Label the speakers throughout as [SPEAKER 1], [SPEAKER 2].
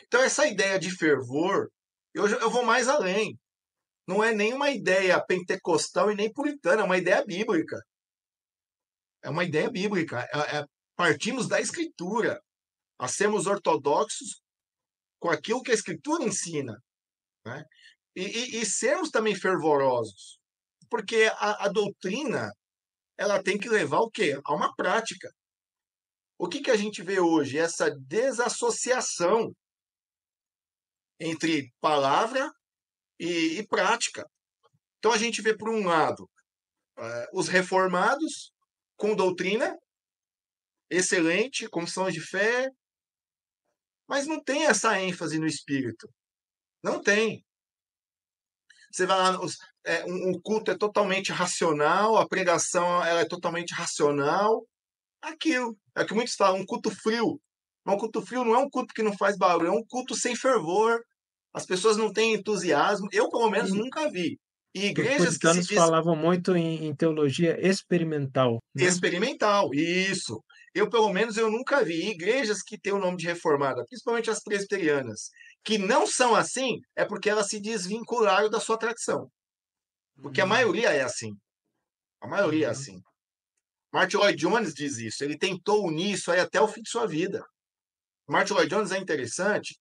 [SPEAKER 1] Então, essa ideia de fervor, eu vou mais além. Não é nem uma ideia pentecostal e nem puritana, é uma ideia bíblica. É uma ideia bíblica. Partimos da Escritura a sermos ortodoxos com aquilo que a Escritura ensina, né? E sermos também fervorosos, porque a doutrina ela tem que levar o quê? A uma prática. O que a gente vê hoje? Essa desassociação entre palavra e prática. Então a gente vê, por um lado, os reformados com doutrina excelente, confissões de fé, mas não tem essa ênfase no espírito. Não tem. Você vai lá, um culto é totalmente racional, a pregação ela é totalmente racional. Aquilo. É o que muitos falam, um culto frio. Mas um culto frio não é um culto que não faz barulho, é um culto sem fervor. As pessoas não têm entusiasmo. Eu, pelo menos,
[SPEAKER 2] E
[SPEAKER 1] nunca vi. E
[SPEAKER 2] os
[SPEAKER 1] igrejas que se
[SPEAKER 2] puritanos
[SPEAKER 1] diz
[SPEAKER 2] falavam muito em teologia experimental, né?
[SPEAKER 1] experimental, isso. Eu, pelo menos, eu nunca vi igrejas que têm o nome de reformada, principalmente as presbiterianas, que não são assim, é porque elas se desvincularam da sua tradição. Porque a
[SPEAKER 2] Hum,
[SPEAKER 1] maioria é assim. A maioria é
[SPEAKER 2] uhum.
[SPEAKER 1] assim. Martin Lloyd Jones diz isso. Ele tentou unir isso aí até o fim de sua vida. Martin Lloyd Jones é interessante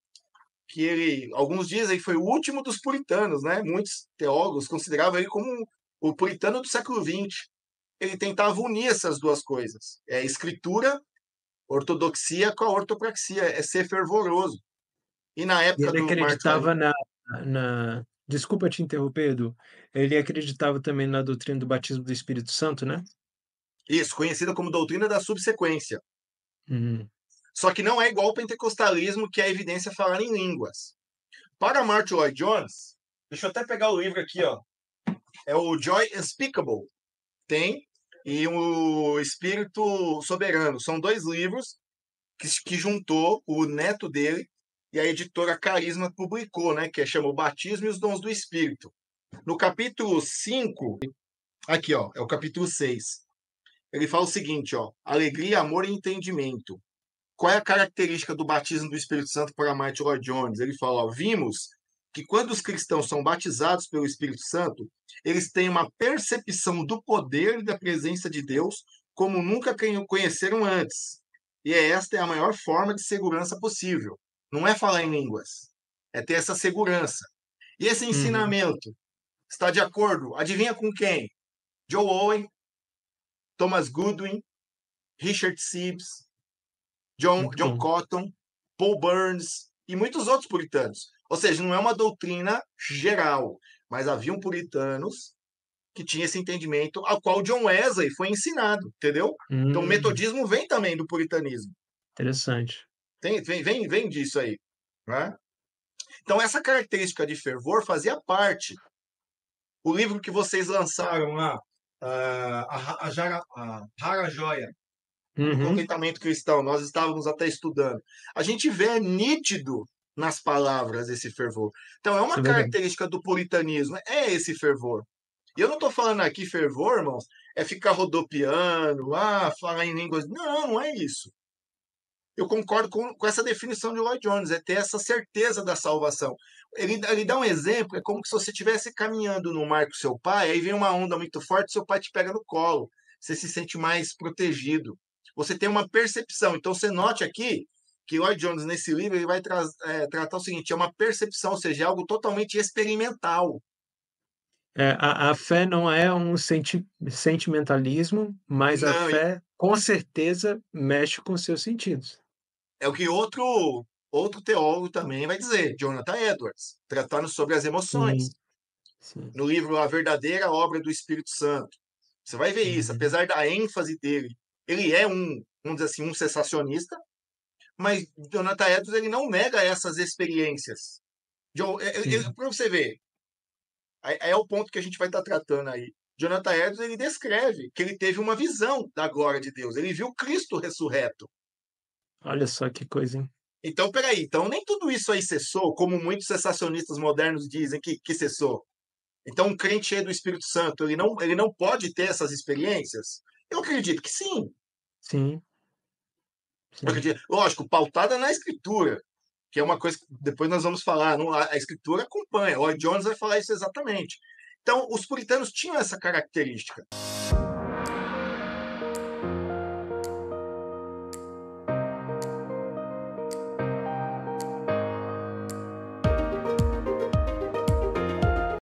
[SPEAKER 1] que ele, alguns dizem que foi o último dos puritanos, né? Muitos teólogos consideravam ele como o puritano do século XX. Ele tentava unir essas duas coisas. É a escritura, ortodoxia com a ortopraxia, é ser fervoroso. E na
[SPEAKER 2] E
[SPEAKER 1] época
[SPEAKER 2] ele
[SPEAKER 1] do Martin Lloyd,
[SPEAKER 2] acreditava desculpa te interromper, Edu. Ele acreditava também na doutrina do batismo do Espírito Santo, né?
[SPEAKER 1] isso, conhecida como doutrina da subsequência.
[SPEAKER 2] Uhum.
[SPEAKER 1] Só que não é igual ao pentecostalismo, que é a evidência falar em línguas. Para Martin Lloyd Jones, deixa eu até pegar o livro aqui, ó. É o Joy Unspeakable. Tem. E o Espírito Soberano. São dois livros que juntou o neto dele e a editora Carisma publicou, né? Que chama O Batismo e os Dons do Espírito. No capítulo 5, aqui, ó, é o capítulo 6. Ele fala o seguinte, ó: alegria, amor e entendimento. Qual é a característica do batismo do Espírito Santo para Martin Lloyd Jones? Ele fala, ó, vimos que quando os cristãos são batizados pelo Espírito Santo, eles têm uma percepção do poder e da presença de Deus como nunca conheceram antes. E esta é a maior forma de segurança possível. Não é falar em línguas, é ter essa segurança. E esse
[SPEAKER 2] Uhum.
[SPEAKER 1] ensinamento está de acordo? Adivinha com quem? Joe Owen, Thomas Goodwin, Richard Sibbes,
[SPEAKER 2] Muito
[SPEAKER 1] John
[SPEAKER 2] bom.
[SPEAKER 1] Cotton, Paul Burns e muitos outros puritanos. Ou seja, não é uma doutrina geral, mas haviam puritanos que tinham esse entendimento ao qual John Wesley foi ensinado, entendeu? Então o
[SPEAKER 2] Hum,
[SPEAKER 1] metodismo vem também do puritanismo.
[SPEAKER 2] interessante.
[SPEAKER 1] Vem disso aí. Né? Então essa característica de fervor fazia parte. O livro que vocês lançaram lá, a Rara Joia, do
[SPEAKER 2] Uhum.
[SPEAKER 1] contentamento cristão, nós estávamos até estudando. A gente vê nítido nas palavras esse fervor. Então, é
[SPEAKER 2] Isso
[SPEAKER 1] uma
[SPEAKER 2] é verdade.
[SPEAKER 1] característica do puritanismo, é esse fervor. E eu não estou falando aqui fervor, irmãos, é ficar rodopiando, falar em línguas. Não, não é isso. Eu concordo com essa definição de Lloyd Jones, é ter essa certeza da salvação. Ele dá um exemplo, é como se você estivesse caminhando no mar com seu pai, aí vem uma onda muito forte, seu pai te pega no colo, você se sente mais protegido. Você tem uma percepção. Então, você note aqui que Lloyd Jones, nesse livro, ele vai tratar o seguinte: é uma percepção, ou seja, é algo totalmente experimental.
[SPEAKER 2] É, a fé não é um sentimentalismo, mas a
[SPEAKER 1] Não,
[SPEAKER 2] fé, com certeza, mexe com seus sentidos.
[SPEAKER 1] é o que outro teólogo também vai dizer, Jonathan Edwards, tratando sobre as emoções.
[SPEAKER 2] Sim, sim.
[SPEAKER 1] No livro A Verdadeira Obra do Espírito Santo. Você vai ver isso,
[SPEAKER 2] Uhum.
[SPEAKER 1] apesar da ênfase dele. Ele é vamos dizer assim, um cessacionista, mas Jonathan Edwards ele não nega essas experiências.
[SPEAKER 2] Sim.
[SPEAKER 1] Para você ver, é o ponto que a gente vai estar tratando aí. Jonathan Edwards ele descreve que ele teve uma visão da glória de Deus. Ele viu Cristo ressurreto.
[SPEAKER 2] Olha só que coisa, hein?
[SPEAKER 1] Então, peraí, então nem tudo isso aí cessou, como muitos cessacionistas modernos dizem que cessou. Então, um crente cheio do Espírito Santo, ele não pode ter essas experiências? Eu acredito que sim.
[SPEAKER 2] Sim,
[SPEAKER 1] Eu
[SPEAKER 2] sim.
[SPEAKER 1] acredito, lógico, pautada na Escritura. que é uma coisa que depois nós vamos falar, a escritura acompanha, o Lloyd Jones vai falar isso exatamente. Então, os puritanos tinham essa característica.